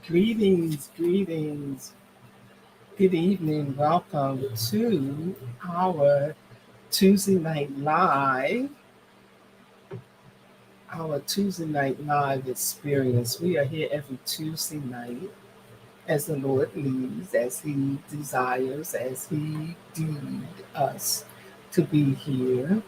Greetings, greetings. Good evening. Welcome to our Tuesday Night Live, our Tuesday Night Live experience. We are here every Tuesday night as the Lord leads, as He desires, as He deemed us to be here.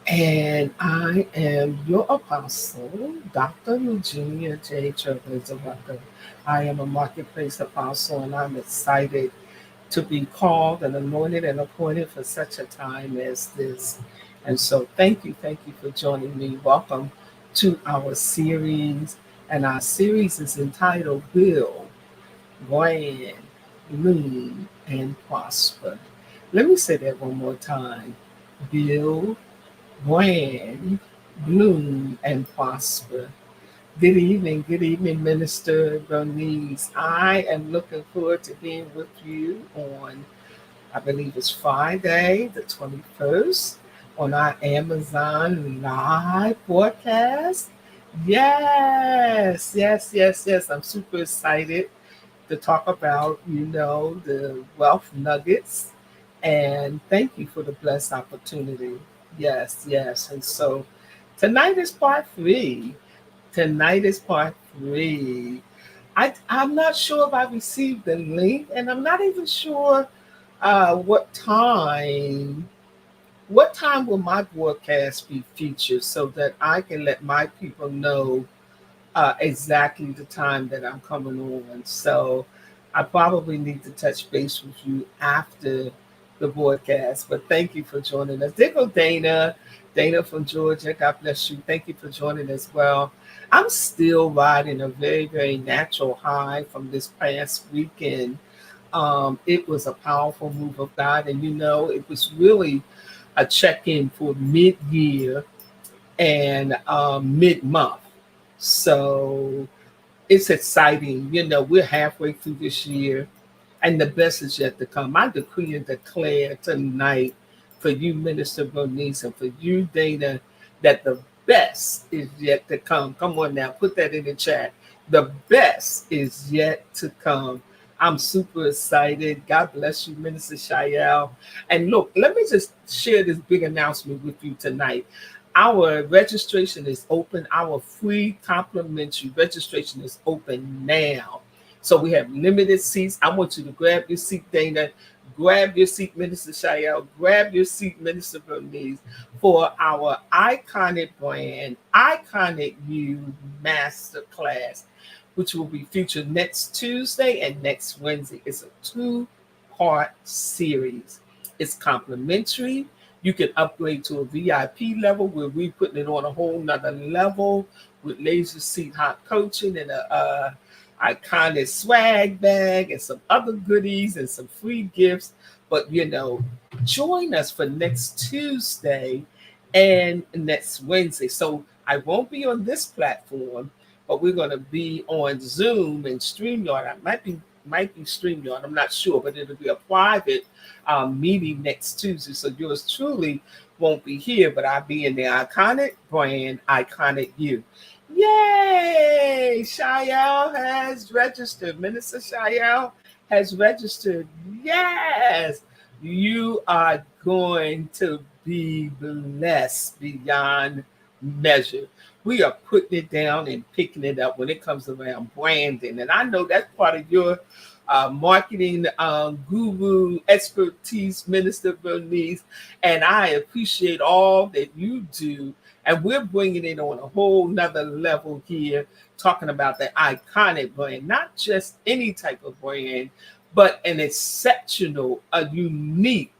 And I am your apostle, Dr. Eugenia J. Trailblazer. I am a marketplace apostle, and I'm excited to be called and anointed and appointed for such a time as this. And so, thank you for joining me. Welcome to our series, and our series is entitled Build, Brand, Bloom, and Prosper. Let me say that one more time. Build, brand, bloom, and prosper. Good evening, Minister Bernice. I am looking forward to being with you on, I believe it's Friday, the 21st, on our Amazon Live broadcast. Yes. I'm super excited to talk about, the wealth nuggets. And thank you for the blessed opportunity. Yes. And so tonight is part three. Tonight is part three. I'm not sure if I received the link, and I'm not even sure what time. What time will my broadcast be featured so that I can let my people know exactly the time that I'm coming on. So I probably need to touch base with you after the broadcast. But thank you for joining us. There go Dana. Dana from Georgia. God bless you. Thank you for joining as well. I'm still riding a very, very natural high from this past weekend. It was a powerful move of God. And it was really a check in for mid year and mid month. So it's exciting. We're halfway through this year and the best is yet to come. I decree and declare tonight for you, Minister Bernice, and for you, Dana, that the best is yet to come. Come on now, put that in the chat. The best is yet to come. I'm super excited. God bless you, Minister Shael. And look, let me just share this big announcement with you tonight. Our registration is open. Our free complimentary registration is open now. So we have limited seats. I want you to grab your seat, Dana. Grab your seat, Minister Shael. Grab your seat, Minister Bernice, for our iconic brand, iconic you masterclass, which will be featured next Tuesday and next Wednesday. It's a two-part series. It's complimentary. You can upgrade to a VIP level where we're putting it on a whole nother level with laser seat hot coaching and a iconic swag bag and some other goodies and some free gifts. But join us for next Tuesday and next Wednesday. So I won't be on this platform, but we're going to be on Zoom and StreamYard. I might be StreamYard. I'm not sure, but it'll be a private meeting next Tuesday. So yours truly won't be here, but I'll be in the iconic brand, iconic you. Yay! Shael has registered. Minister Shael has registered. Yes! You are going to be blessed beyond measure. We are putting it down and picking it up when it comes around branding. And I know that's part of your marketing guru expertise, Minister Bernice. And I appreciate all that you do. And we're bringing it on a whole nother level here, talking about the iconic brand, not just any type of brand, but an exceptional, a unique,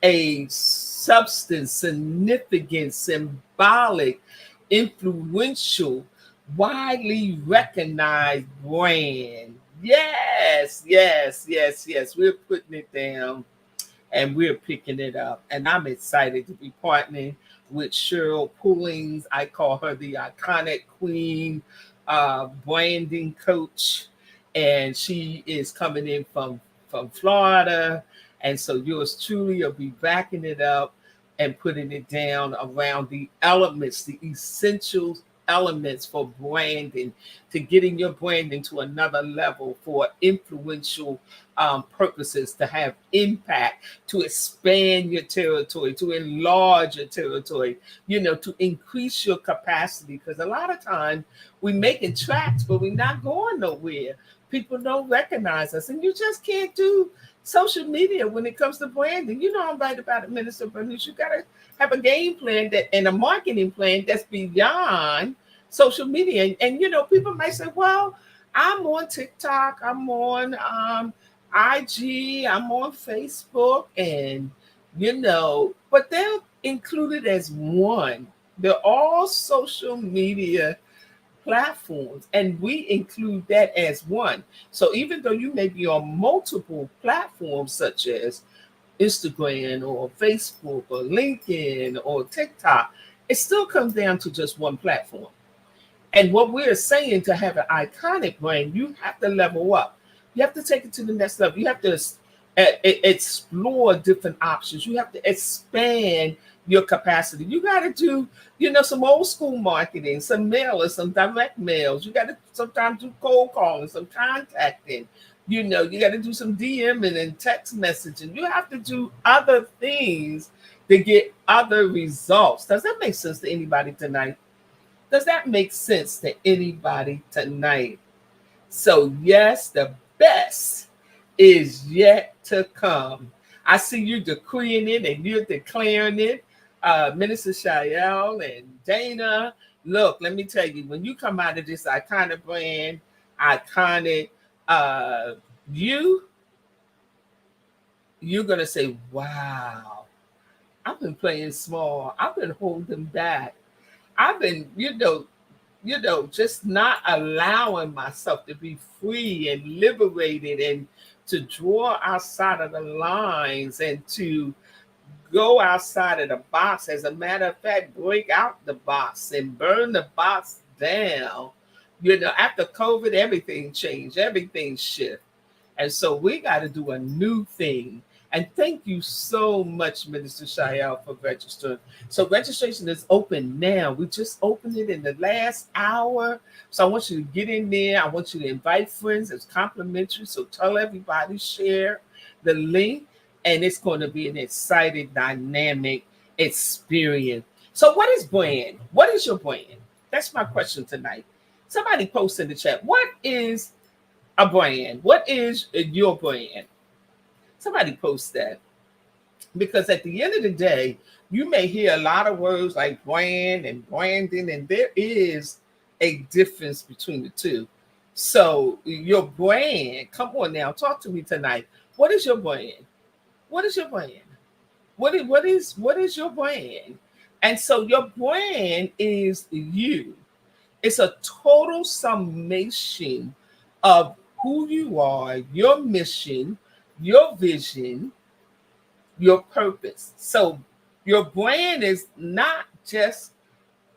a substance, significant, symbolic, influential, widely recognized brand. Yes. We're putting it down and we're picking it up. And I'm excited to be partnering with Cheryl Pullings. I call her the iconic queen branding coach. And she is coming in from Florida. And so yours truly will be backing it up and putting it down around the elements, the essentials elements for branding, to getting your branding to another level for influential purposes, to have impact, to expand your territory, to enlarge your territory, to increase your capacity. Because a lot of times we making tracks, but we're not going nowhere. People don't recognize us, and you just can't do social media when it comes to branding. I'm right about it, Minister Bernice. You gotta have a game plan that and a marketing plan that's beyond social media. And people might say, well, I'm on TikTok, I'm on IG, I'm on Facebook, and but they're included as one. They're all social media platforms, and we include that as one. So even though you may be on multiple platforms such as Instagram or Facebook or LinkedIn or TikTok, it still comes down to just one platform. And what we're saying, to have an iconic brand, you have to level up. You have to take it to the next level. You have to explore different options. You have to expand your capacity. You got to do, some old school marketing, some mailers, some direct mails. You got to sometimes do cold calling, some contacting. You got to do some DMing and text messaging. You have to do other things to get other results. Does that make sense to anybody tonight? Does that make sense to anybody tonight? So yes, the best is yet to come. I see you decreeing it and you're declaring it. Minister Shael and Dana, look, let me tell you, when you come out of this iconic brand, iconic, you're going to say, wow, I've been playing small. I've been holding back. I've been, just not allowing myself to be free and liberated and to draw outside of the lines and to go outside of the box. As a matter of fact, break out the box and burn the box down. After COVID, everything changed, everything shifted. And so we got to do a new thing. And thank you so much, Minister Shael, for registering. So registration is open now. We just opened it in the last hour. So I want you to get in there. I want you to invite friends. It's complimentary. So tell everybody, share the link. And it's going to be an exciting, dynamic experience. So what is brand? What is your brand? That's my question tonight. Somebody post in the chat. What is a brand? What is your brand? Somebody post that. Because at the end of the day, you may hear a lot of words like brand and branding, and there is a difference between the two. So your brand, come on now, talk to me tonight. What is your brand? What is your brand? What is your brand? And so your brand is you. It's a total summation of who you are, your mission, your vision, your purpose. So your brand is not just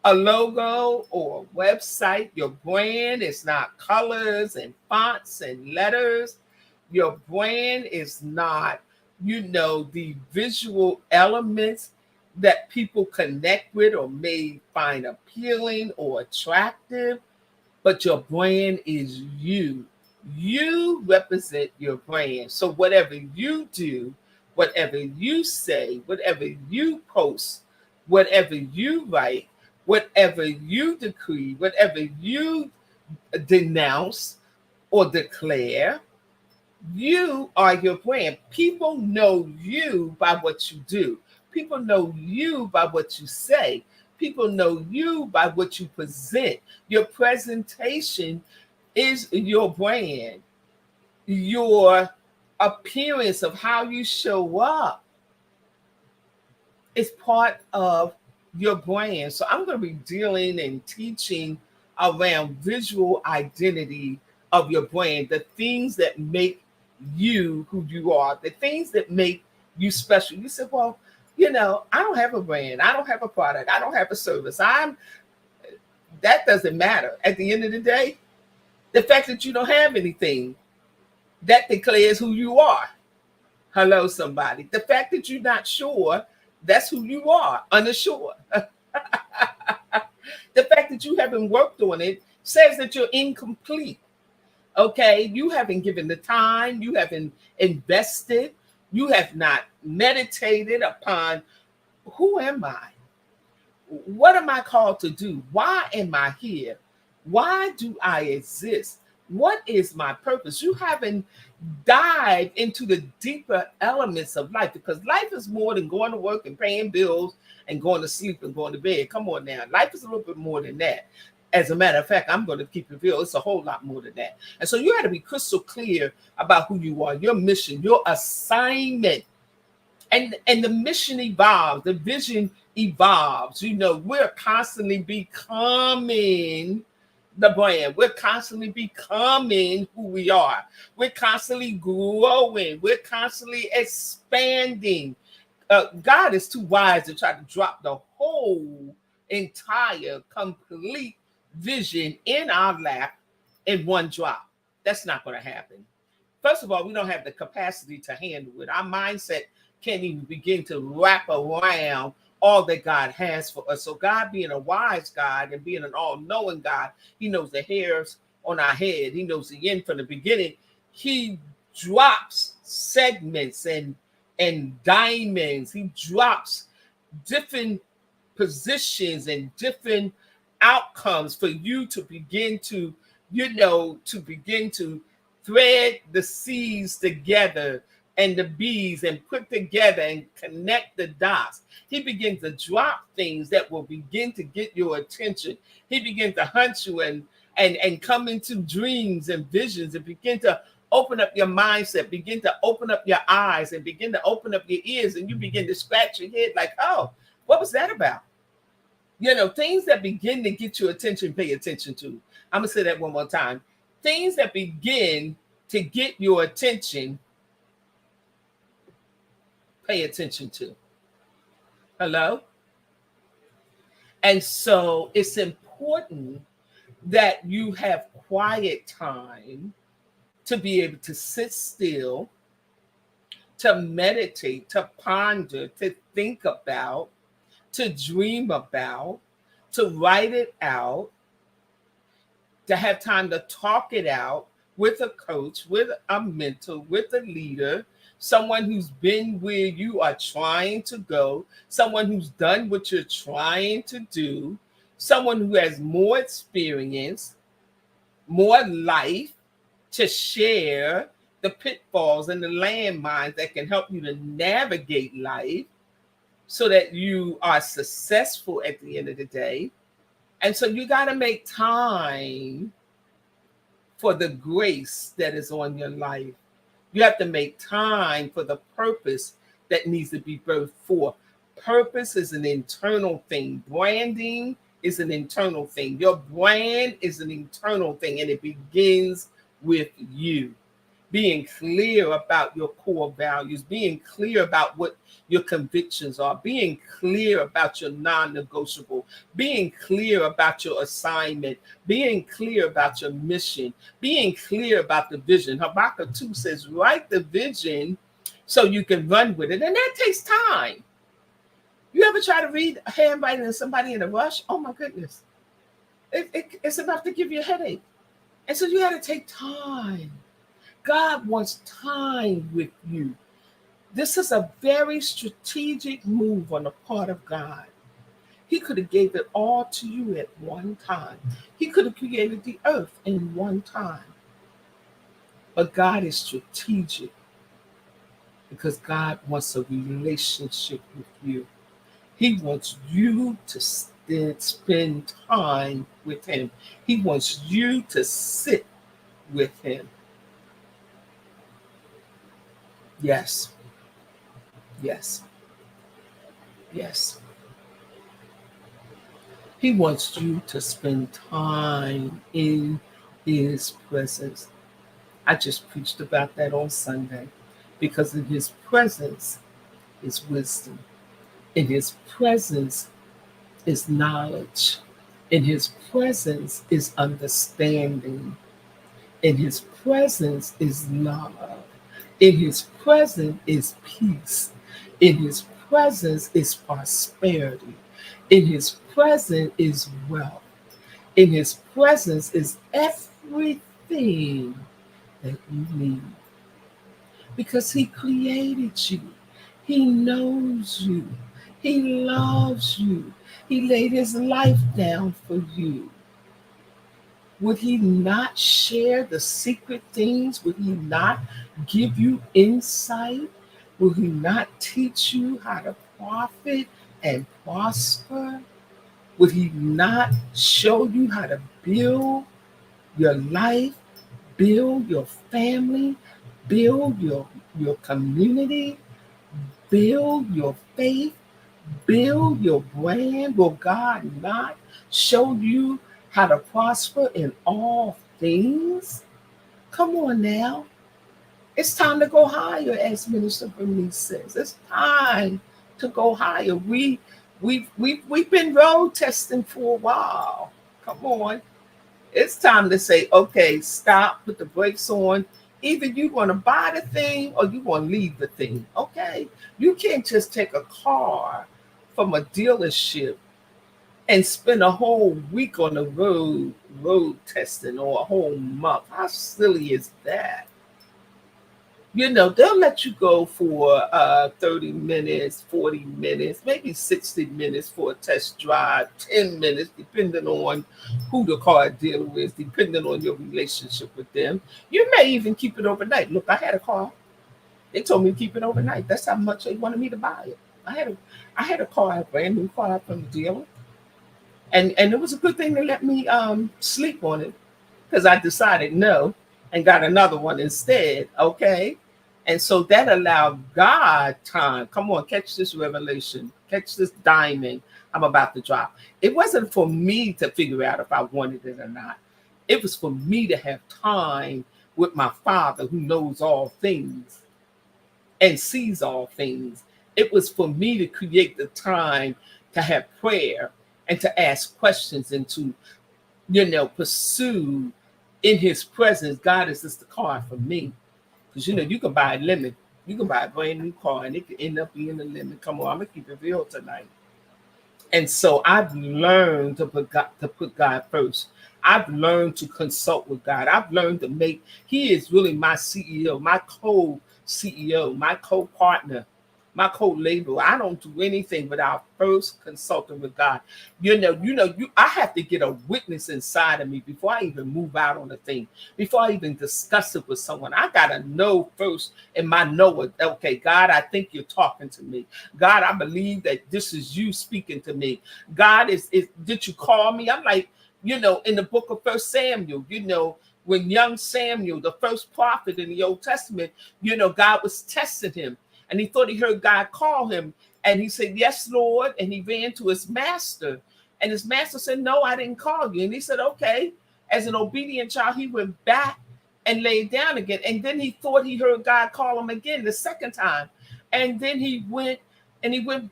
a logo or a website. Your brand is not colors and fonts and letters. Your brand is not, the visual elements that people connect with or may find appealing or attractive, but your brand is you. You represent your brand. So whatever you do, whatever you say, whatever you post, whatever you write, whatever you decree, whatever you denounce or declare, you are your brand. People know you by what you do. People know you by what you say. People know you by what you present. Your presentation is your brand. Your appearance of how you show up is part of your brand. So I'm going to be dealing and teaching around visual identity of your brand, the things that make you who you are, the things that make you special. You said, well, I don't have a brand. I don't have a product. I don't have a service. That doesn't matter. At the end of the day, the fact that you don't have anything, that declares who you are. Hello, somebody. The fact that you're not sure, that's who you are, unassured. The The fact that you haven't worked on it says that you're incomplete. Okay, you haven't given the time, you haven't invested, you have not meditated upon who am I? What am I called to do? Why am I here? Why do I exist? What is my purpose? You haven't dived into the deeper elements of life, because life is more than going to work and paying bills and going to sleep and going to bed. Come on now. Life is a little bit more than that. As a matter of fact, I'm going to keep it real. It's a whole lot more than that. And so you got to be crystal clear about who you are, your mission, your assignment. And the mission evolves, the vision evolves. You know, we're constantly becoming the brand. We're constantly becoming who we are. We're constantly growing. We're constantly expanding. God is too wise to try to drop the whole entire complete vision in our lap in one drop. That's not going to happen. First of all, we don't have the capacity to handle it. Our mindset can't even begin to wrap around all that God has for us. So God, being a wise God and being an all-knowing God, he knows the hairs on our head. He knows the end from the beginning. He drops segments and diamonds. He drops different positions and different outcomes for you to begin to, to begin to thread the seeds together and the bees and put together and connect the dots. He begins to drop things that will begin to get your attention. He begins to hunt you and come into dreams and visions and begin to open up your mindset, begin to open up your eyes and begin to open up your ears, and you begin to scratch your head like, oh, what was that about? Things that begin to get your attention, pay attention to. I'm going to say that one more time. Things that begin to get your attention, pay attention to. Hello? And so it's important that you have quiet time to be able to sit still, to meditate, to ponder, to think about, to dream about, to write it out, to have time to talk it out with a coach, with a mentor, with a leader, someone who's been where you are trying to go, someone who's done what you're trying to do, someone who has more experience, more life to share the pitfalls and the landmines that can help you to navigate life so that you are successful at the end of the day. And so you got to make time for the grace that is on your life. You have to make time for the purpose that needs to be birthed forth. Purpose is an internal thing. Branding is an internal thing. Your brand is an internal thing, and it begins with you. Being clear about your core values, being clear about what your convictions are, being clear about your non-negotiable, being clear about your assignment, being clear about your mission, being clear about the vision. Habakkuk 2 says, write the vision so you can run with it. And that takes time. You ever try to read handwriting of somebody in a rush? Oh my goodness. It's enough to give you a headache. And so you got to take time. God wants time with you. This is a very strategic move on the part of God. He could have gave it all to you at one time. He could have created the earth in one time. But God is strategic because God wants a relationship with you. He wants you to spend time with him. He wants you to sit with him. Yes. Yes. Yes. He wants you to spend time in his presence. I just preached about that on Sunday, because in his presence is wisdom. In his presence is knowledge. In his presence is understanding. In his presence is love. In his presence is peace. In his presence is prosperity. In his presence is wealth. In his presence is everything that you need because he created you. He knows you. He loves you. He laid his life down for you. Would he not share the secret things? Would he not give you insight? Will he not teach you how to profit and prosper? Would he not show you how to build your life, build your family, build your community, build your faith, build your brand? Will God not show you how to prosper in all things? Come on now. It's time to go higher, as Minister Bernice says. It's time to go higher. We've been road testing for a while. Come on. It's time to say, okay, stop, put the brakes on. Either you want to buy the thing or you want to leave the thing. Okay. You can't just take a car from a dealership and spend a whole week on the road testing, or a whole month. How silly is that? They'll let you go for 30 minutes, 40 minutes, maybe 60 minutes for a test drive, 10 minutes, depending on who the car dealer is, depending on your relationship with them. You may even keep it overnight. Look, I had a car. They told me to keep it overnight. That's how much they wanted me to buy it. I had a car, a brand new car from the dealer. And it was a good thing to let me sleep on it, because I decided no and got another one instead. Okay. And so that allowed God time. Come on, catch this revelation, catch this diamond I'm about to drop. It wasn't for me to figure out if I wanted it or not. It was for me to have time with my Father who knows all things and sees all things. It was for me to create the time to have prayer and to ask questions and to, pursue in his presence. God is just the car for me. Because, you can buy a lemon. You can buy a brand new car and it could end up being a lemon. Come on, I'm going to keep it real tonight. And so I've learned to put God first. I've learned to consult with God. I've learned to he is really my CEO, my co-CEO, my co-partner, my co-laborer. I don't do anything without first consulting with God. I have to get a witness inside of me before I even move out on a thing, before I even discuss it with someone. I gotta know first in my knower, okay, God, I think you're talking to me. God, I believe that this is you speaking to me. God, did you call me? I'm like, in the book of First Samuel, when young Samuel, the first prophet in the Old Testament, God was testing him. And he thought he heard God call him. And he said, yes, Lord. And he ran to his master. And his master said, no, I didn't call you. And he said, okay. As an obedient child, he went back and laid down again. And then he thought he heard God call him again the second time. And then he went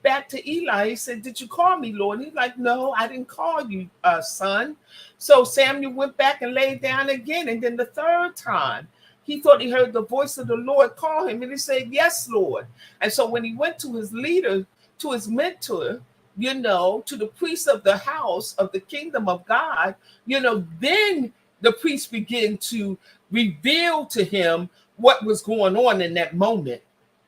back to Eli. He said, did you call me, Lord? And he's like, no, I didn't call you, son. So Samuel went back and laid down again. And then the third time, he thought he heard the voice of the Lord call him, and he said, yes, Lord. And so when he went to his leader, to his mentor, to the priest of the house of the kingdom of God, then the priest began to reveal to him what was going on in that moment,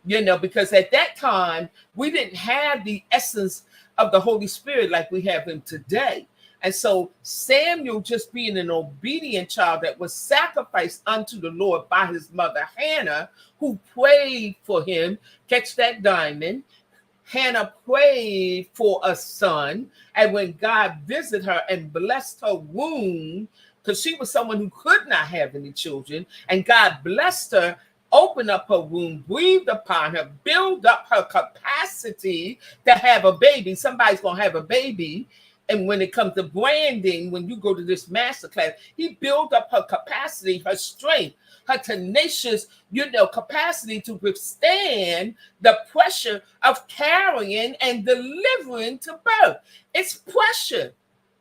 because at that time, we didn't have the essence of the Holy Spirit like we have him today. And so Samuel, just being an obedient child that was sacrificed unto the Lord by his mother Hannah, who prayed for him, catch that diamond. Hannah prayed for a son. And when God visited her and blessed her womb, because she was someone who could not have any children, and God blessed her, opened up her womb, breathed upon her, build up her capacity to have a baby. Somebody's going to have a baby. And when it comes to branding, when you go to this masterclass, he built up her capacity, her strength, her tenacious, capacity to withstand the pressure of carrying and delivering to birth. It's pressure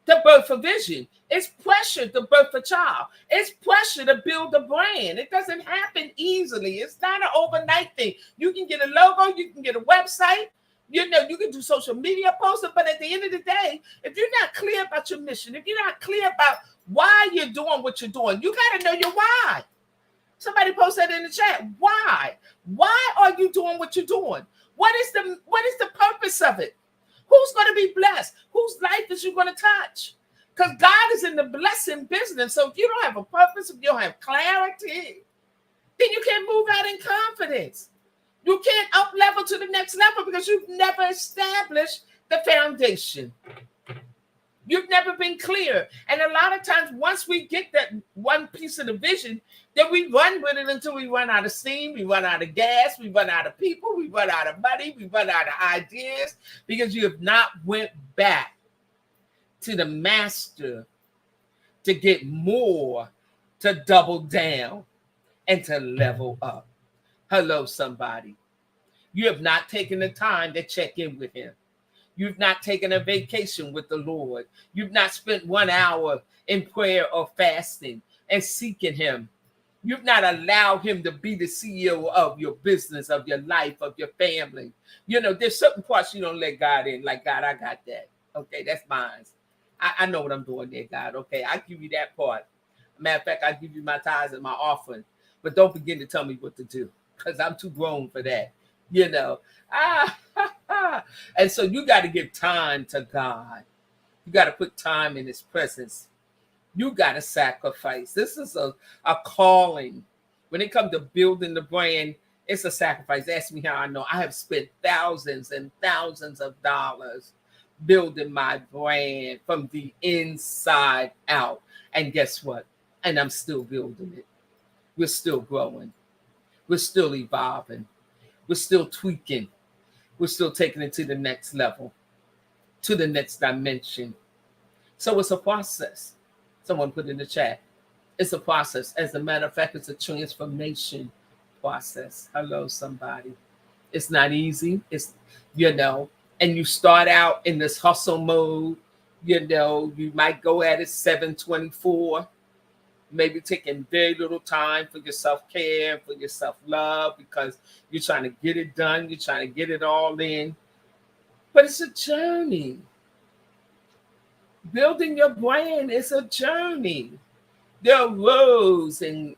to birth a vision. It's pressure to birth a child. It's pressure to build a brand. It doesn't happen easily. It's not an overnight thing. You can get a logo, you can get a website, You know, you can do social media posting, but at the end of the day, if you're not clear about your mission, if you're not clear about why you're doing what you're doing, you got to know your why. Somebody posted in the chat, why? Why are you doing what you're doing? What is the purpose of it? Who's going to be blessed? Whose life is you going to touch? Because God is in the blessing business. So if you don't have a purpose, if you don't have clarity, then you can't move out in confidence. You can't up level to the next level because you've never established the foundation. You've never been clear. And a lot of times, once we get that one piece of the vision, then we run with it until we run out of steam, we run out of gas, we run out of people, we run out of money, we run out of ideas, because you have not went back to the master to get more, to double down, and to level up. Hello, somebody. You have not taken the time to check in with him. You've not taken a vacation with the Lord. You've not spent 1 hour in prayer or fasting and seeking him. You've not allowed him to be the CEO of your business, of your life, of your family. You know, there's certain parts you don't let God in. Like, God, I got that. Okay, that's mine. I know what I'm doing there, God. Okay, I give you that part. Matter of fact, I give you my tithes and my offering. But don't begin to tell me what to do, because I'm too grown for that. You know. And so you got to give time to God. You got to put time in his presence. You got to sacrifice. This is a calling. When it comes to building the brand, it's a sacrifice. Ask me how I know. I have spent thousands and thousands of dollars building my brand from the inside out. And guess what? And I'm still building it. We're still growing. We're still evolving. We're still tweaking. We're still taking it to the next level, to the next dimension. So it's a process. Someone put in the chat. It's a process. As a matter of fact, it's a transformation process. Hello, somebody. It's not easy. It's, you know, and you start out in this hustle mode. You know, you might go at it 7/24. Maybe taking very little time for your self-care, for your self-love, because you're trying to get it done. You're trying to get it all in. But it's a journey. Building your brand is a journey. There are roads and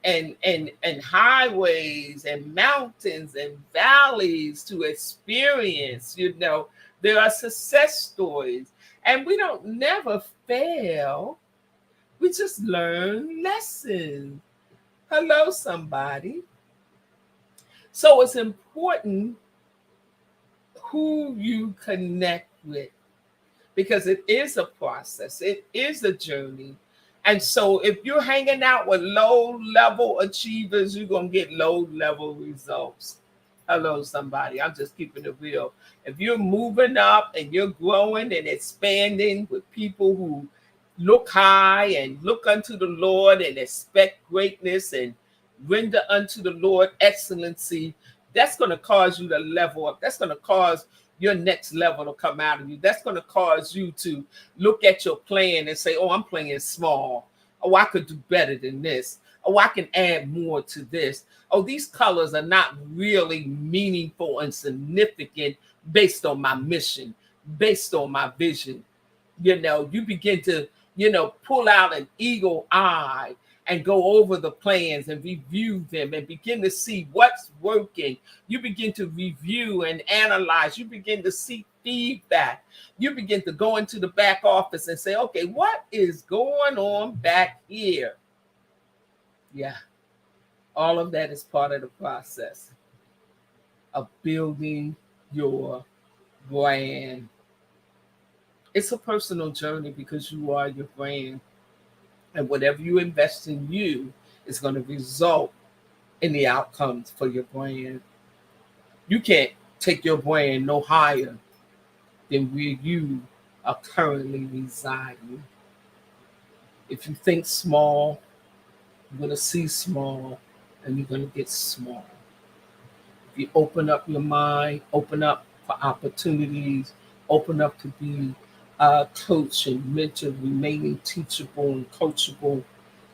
highways and mountains and valleys to experience. You know, there are success stories. And we don't never fail. We just learn lessons. Hello, somebody. So it's important who you connect with, because it is a process. It is a journey. And so if you're hanging out with low-level achievers, you're going to get low-level results. Hello, somebody. I'm just keeping it real. If you're moving up and you're growing and expanding with people who look high and look unto the Lord and expect greatness and render unto the Lord excellency, that's going to cause you to level up. That's going to cause your next level to come out of you. That's going to cause you to look at your plan and say, oh, I'm playing small. Oh, I could do better than this. Oh, I can add more to this. Oh, these colors are not really meaningful and significant based on my mission, based on my vision. You know, you begin to, you know, pull out an eagle eye and go over the plans and review them and begin to see what's working. You begin to review and analyze. You begin to seek feedback. You begin to go into the back office and say, okay, what is going on back here? Yeah, all of that is part of the process of building your brand. It's a personal journey because you are your brand. And whatever you invest in you is going to result in the outcomes for your brand. You can't take your brand no higher than where you are currently residing. If you think small, you're going to see small, and you're going to get small. If you open up your mind, open up for opportunities, open up to be coach and mentor, remaining teachable and coachable,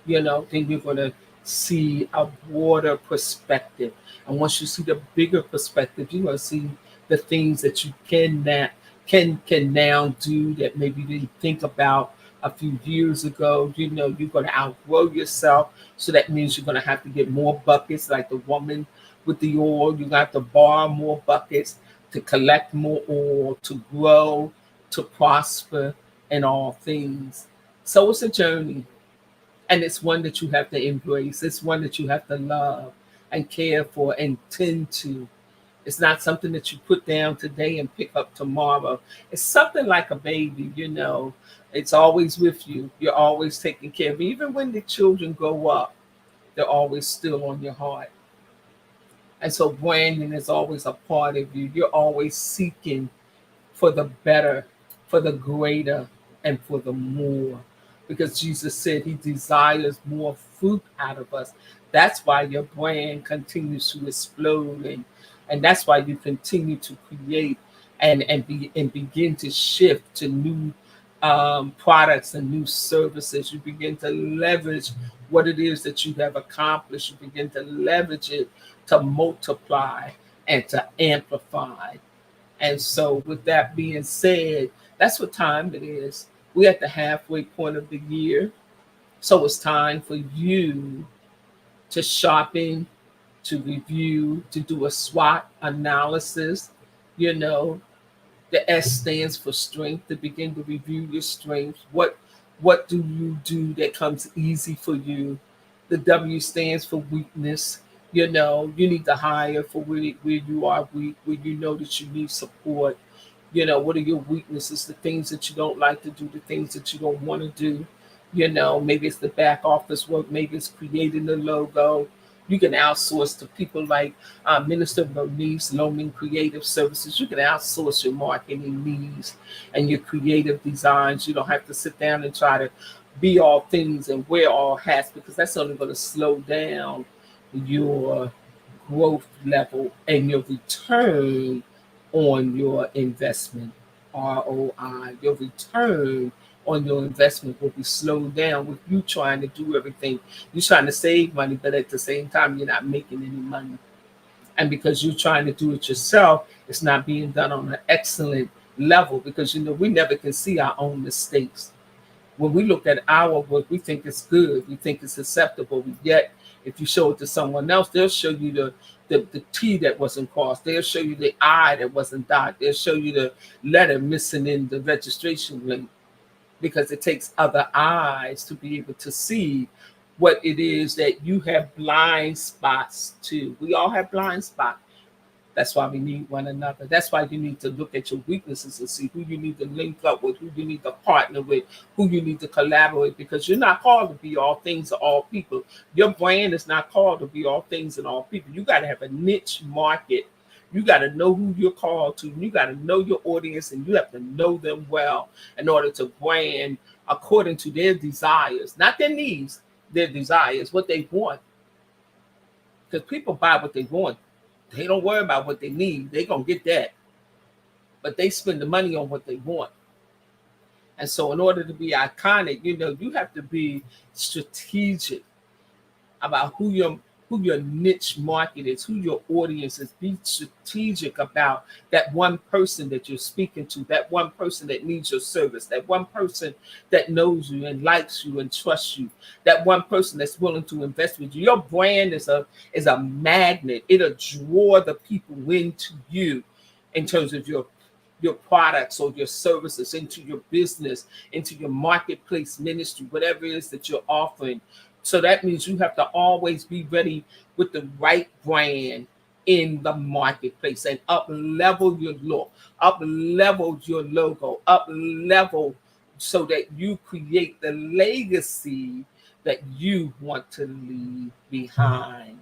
you know, then you're going to see a broader perspective. And once you see the bigger perspective, you're going to see the things that you can now do that maybe you didn't think about a few years ago. You know, you're going to outgrow yourself. So that means you're going to have to get more buckets, like the woman with the oil. You're going to have to borrow more buckets to collect more oil, to grow, to prosper in all things. So it's a journey, and it's one that you have to embrace. It's one that you have to love and care for and tend to. It's not something that you put down today and pick up tomorrow. It's something like a baby, you know. It's always with you. You're always taking care of it. Even when the children grow up, they're always still on your heart. And so branding is always a part of you. You're always seeking for the better, for the greater, and for the more. Because Jesus said he desires more fruit out of us. That's why your brand continues to explode, and that's why you continue to create and begin to shift to new products and new services. You begin to leverage what it is that you have accomplished. You begin to leverage it to multiply and to amplify. And so, with that being said, that's what time it is. We're at the halfway point of the year. So, it's time for you to sharpen, to review, to do a SWOT analysis. You know, the S stands for strength, to begin to review your strengths. What do you do that comes easy for you? The W stands for weakness. You know, you need to hire for where you are weak, where you know that you need support. You know, what are your weaknesses, the things that you don't like to do, the things that you don't want to do. You know, maybe it's the back office work, maybe it's creating the logo. You can outsource to people like Minister Bernice Loman Creative Services. You can outsource your marketing needs and your creative designs. You don't have to sit down and try to be all things and wear all hats, because that's only going to slow down your growth level and your return on your investment. ROI, your return on your investment will be slowed down with you trying to do everything. You're trying to save money, but at the same time, you're not making any money. And because you're trying to do it yourself, it's not being done on an excellent level, because you know we never can see our own mistakes. When we look at our work, we think it's good, we think it's acceptable. Yet, if you show it to someone else, they'll show you the T that wasn't crossed. They'll show you the I that wasn't dotted. They'll show you the letter missing in the registration link, because it takes other eyes to be able to see what it is that you have blind spots to. We all have blind spots. That's why we need one another. That's why you need to look at your weaknesses and see who you need to link up with, who you need to partner with, who you need to collaborate, because you're not called to be all things to all people. Your brand is not called to be all things and all people. You got to have a niche market. You got to know who you're called to. You got to know your audience, and you have to know them well in order to brand according to their desires, not their needs, their desires, what they want. Because people buy what they want. They don't worry about what they need. They're going to get that. But they spend the money on what they want. And so in order to be iconic, you know, you have to be strategic about who your niche market is, who your audience is. Be strategic about that one person that you're speaking to, that one person that needs your service, that one person that knows you and likes you and trusts you, that one person that's willing to invest with you. Your brand is a magnet. It'll draw the people into you in terms of your products or your services, into your business, into your marketplace ministry, whatever it is that you're offering. So that means you have to always be ready with the right brand in the marketplace, and up level your look, up level your logo, up level, so that you create the legacy that you want to leave behind.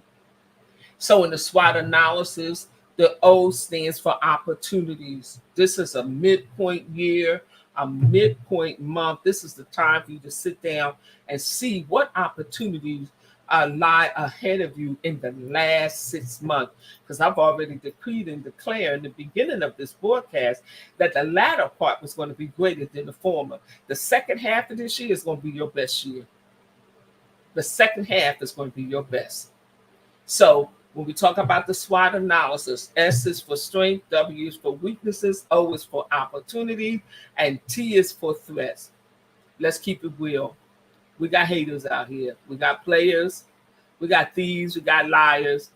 So in the SWOT analysis, the O stands for opportunities. This is a midpoint year, a midpoint month. This is the time for you to sit down and see what opportunities lie ahead of you in the last 6 months. Because I've already decreed and declared in the beginning of this broadcast that the latter part was going to be greater than the former. The second half of this year is going to be your best year. The second half is going to be your best. So When we talk about the SWOT analysis, S is for strength, W is for weaknesses, O is for opportunity, and T is for threats. Let's keep it real. We got haters out here. We got players. We got thieves. We got liars.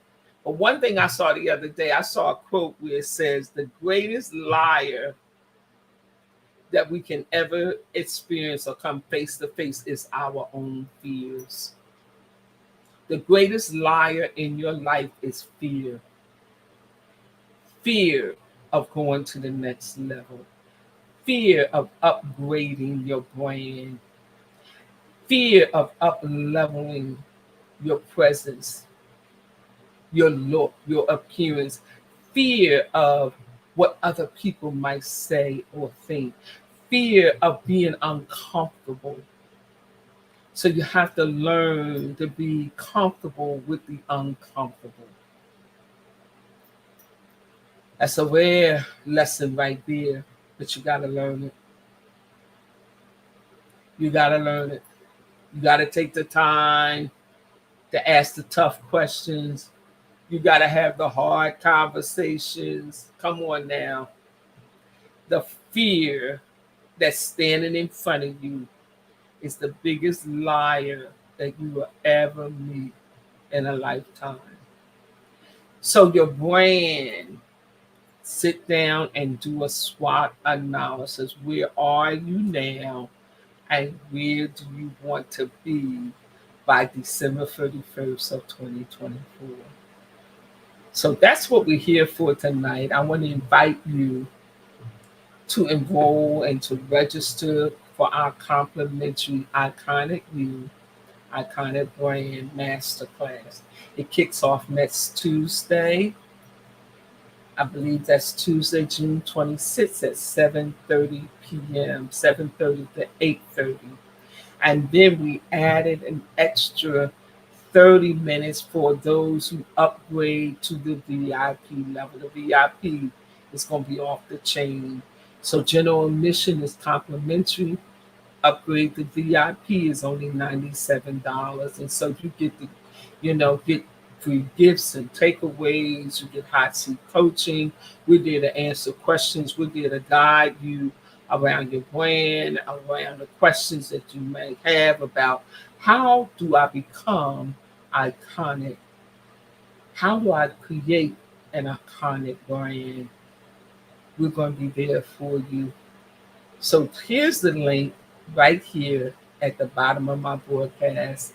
But one thing I saw the other day, I saw a quote where it says, the greatest liar that we can ever experience or come face to face is our own fears. The greatest liar in your life is fear. Fear of going to the next level. Fear of upgrading your brand. Fear of up leveling your presence, your look, your appearance. Fear of what other people might say or think. Fear of being uncomfortable. So you have to learn to be comfortable with the uncomfortable. That's a rare lesson right there, but you got to learn it. You got to learn it. You got to take the time to ask the tough questions. You got to have the hard conversations. Come on now. The fear that's standing in front of you is the biggest liar that you will ever meet in a lifetime. So your brand, sit down and do a SWOT analysis. Where are you now and where do you want to be by December 31st of 2024? So that's what we're here for tonight. I want to invite you to enroll and to register for our complimentary Iconic You, Iconic Brand Masterclass. It kicks off next Tuesday. I believe that's Tuesday, June 26th at 7:30 p.m., 7:30 to 8:30. And then we added an extra 30 minutes for those who upgrade to the VIP level. The VIP is going to be off the chain. So general admission is complimentary. Upgrade to VIP is only $97. And so you get the, get free gifts and takeaways. You get hot seat coaching. We're there to answer questions. We're there to guide you around your brand, around the questions that you may have about how do I become iconic? How do I create an iconic brand? We're going to be there for you. So here's the link right here at the bottom of my broadcast.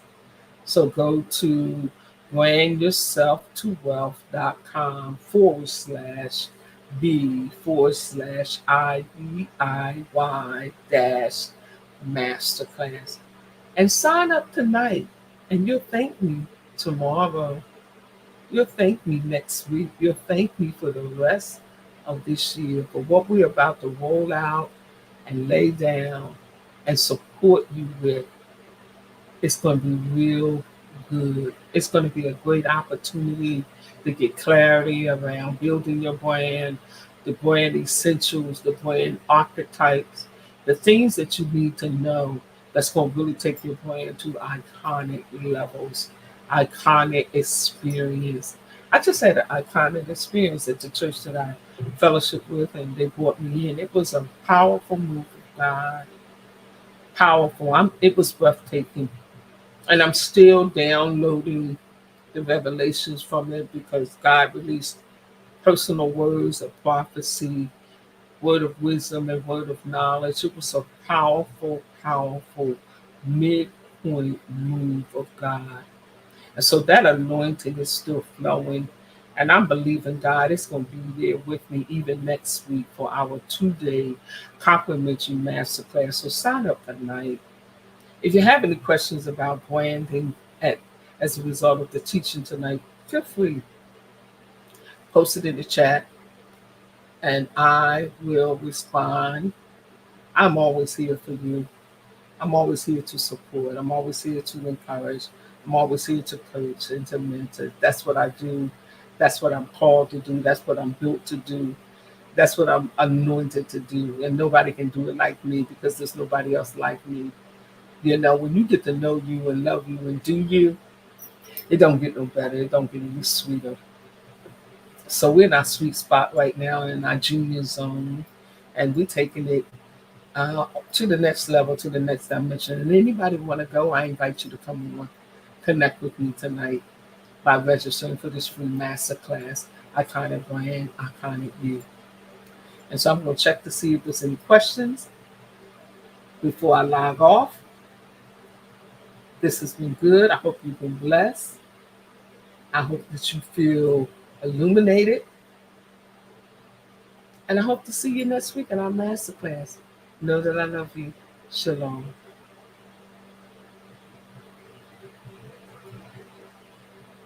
So go to brandyourself2wealth.com/B/IEIY dash masterclass and sign up tonight. And you'll thank me tomorrow. You'll thank me next week. You'll thank me for the rest of this year for what we're about to roll out and lay down and support you with. It's going to be real good. It's going to be a great opportunity to get clarity around building your brand, the brand essentials, the brand archetypes, the things that you need to know that's going to really take your brand to iconic levels, iconic experience. I just had an iconic experience at the church that I fellowship with, and they brought me in. It was a powerful move of God, powerful. It was breathtaking, and I'm still downloading the revelations from it because God released personal words of prophecy, word of wisdom, and word of knowledge. It was a powerful, powerful midpoint move of God. And so that anointing is still flowing. And I'm believing God is going to be there with me even next week for our 2-day complimentary masterclass. So sign up tonight. If you have any questions about branding as a result of the teaching tonight, feel free. Post it in the chat and I will respond. I'm always here for you. I'm always here to support. I'm always here to encourage. I'm always here to coach and to mentor. That's what I do. That's what I'm called to do. That's what I'm built to do. That's what I'm anointed to do. And nobody can do it like me because there's nobody else like me. When you get to know you and love you and do you, It don't get no better. It don't get any sweeter. So we're in our sweet spot right now in our junior zone, and we're taking it to the next level, to the next dimension. And anybody want to go, I invite you to come on, connect with me tonight by registering for this free master class, Iconic Brand, Iconic You. And so I'm going to check to see if there's any questions before I log off. This has been good. I hope you've been blessed. I hope that you feel illuminated. And I hope to see you next week in our masterclass. Know that I love you. Shalom.